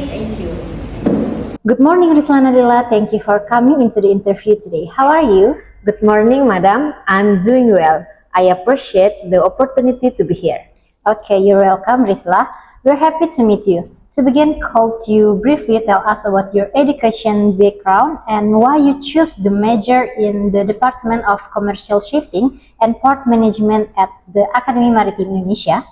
Thank you. Good morning, Rizlan Nadila. Thank you for coming into the interview today. How are you? Good morning, madam. I'm doing well. I appreciate the opportunity to be here. Okay, you're welcome, Rizla. We're happy to meet you. To begin, could you briefly tell us about your education background and why you chose the major in the Department of Commercial Shipping and Port Management at the Academy Maritime Indonesia?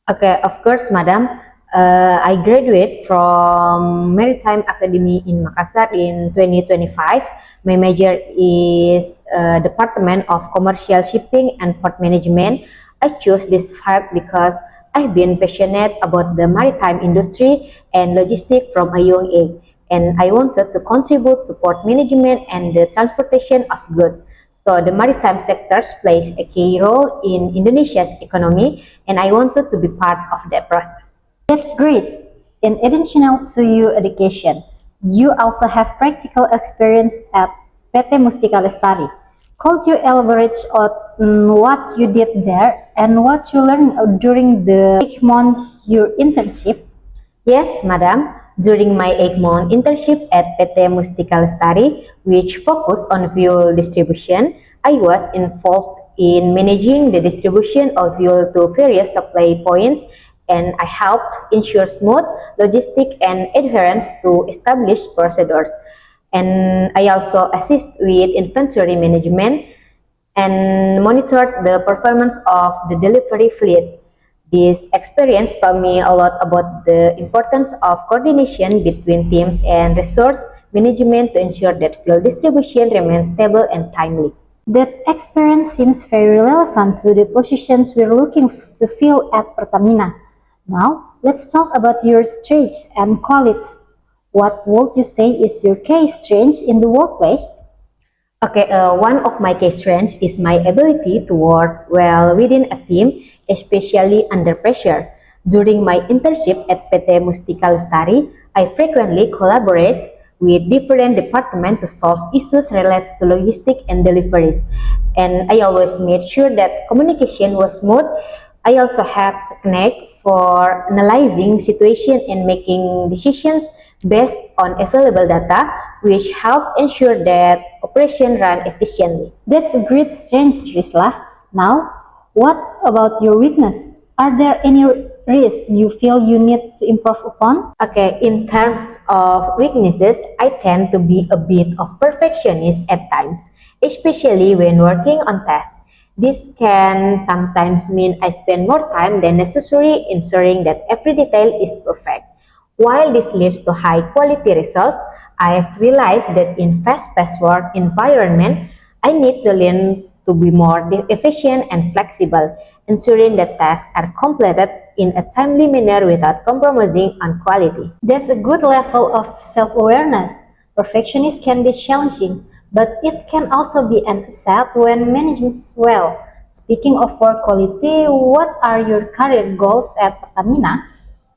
Okay, of course, madam. I graduated from Maritime Academy in Makassar in 2025. My major is Department of Commercial Shipping and Port Management. I chose this field because I've been passionate about the maritime industry and logistics from a young age, and I wanted to contribute to port management and the transportation of goods. So the maritime sectors plays a key role in Indonesia's economy, and I wanted to be part of that process. That's great. In addition to your education, you also have practical experience at PT Mustika Lestari. Could you elaborate on what you did there and what you learned during the 8 months your internship? Yes, madam. During my 8-month internship at PT Mustika Lestari, which focused on fuel distribution, I was involved in managing the distribution of fuel to various supply points, and I helped ensure smooth logistic and adherence to established procedures. And I also assist with inventory management and monitored the performance of the delivery fleet. This experience taught me a lot about the importance of coordination between teams and resource management to ensure that fuel distribution remains stable and timely. That experience seems very relevant to the positions we're looking to fill at Pertamina. Now, let's talk about your strengths and qualities. What would you say is your key strength in the workplace? Okay, one of my key strengths is my ability to work well within a team, especially under pressure. During my internship at PT Mustika Lestari, I frequently collaborate with different departments to solve issues related to logistics and deliveries. And I always made sure that communication was smooth. I also have a knack for analyzing situation and making decisions based on available data, which help ensure that operation run efficiently. That's a great strength, Rizla. Now, what about your weakness? Are there any risks you feel you need to improve upon? Okay, in terms of weaknesses, I tend to be a bit of perfectionist at times, especially when working on tasks. This can sometimes mean I spend more time than necessary ensuring that every detail is perfect. While this leads to high quality results, I have realized that in fast-paced work environment, I need to learn to be more efficient and flexible, ensuring that tasks are completed in a timely manner without compromising on quality. That's a good level of self-awareness. Perfectionism can be challenging, but it can also be an asset when managed well. Speaking of work quality, what are your career goals at Pertamina?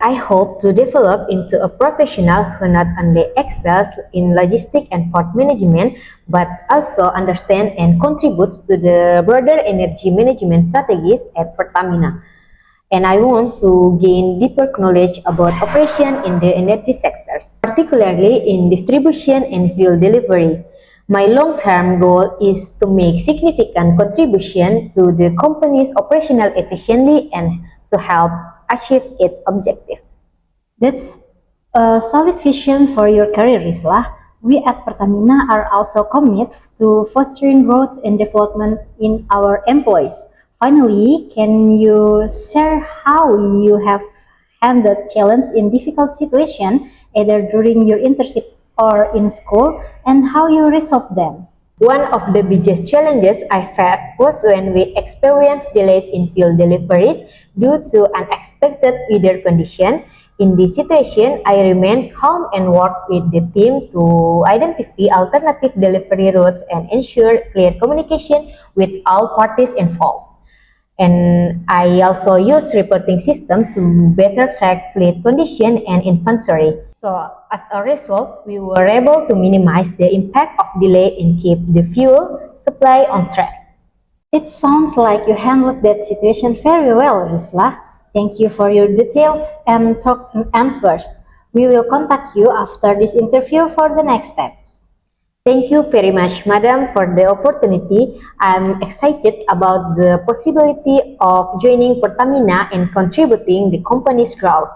I hope to develop into a professional who not only excels in logistics and port management, but also understands and contributes to the broader energy management strategies at Pertamina. And I want to gain deeper knowledge about operation in the energy sectors, particularly in distribution and fuel delivery. My long-term goal is to make significant contribution to the company's operational efficiency and to help achieve its objectives. That's a solid vision for your career, Rizla. We at Pertamina are also committed to fostering growth and development in our employees. Finally, can you share how you have handled challenge in difficult situation, either during your internship or in school, and how you resolve them? One of the biggest challenges I faced was when we experienced delays in fuel deliveries due to unexpected weather conditions. In this situation, I remained calm and worked with the team to identify alternative delivery routes and ensure clear communication with all parties involved. And I also use reporting system to better track fleet condition and inventory. So as a result, we were able to minimize the impact of delay and keep the fuel supply on track. It sounds like you handled that situation very well, Rizla. Thank you for your details and answers. We will contact you after this interview for the next steps. Thank you very much, Madam, for the opportunity. I'm excited about the possibility of joining Pertamina and contributing the company's growth.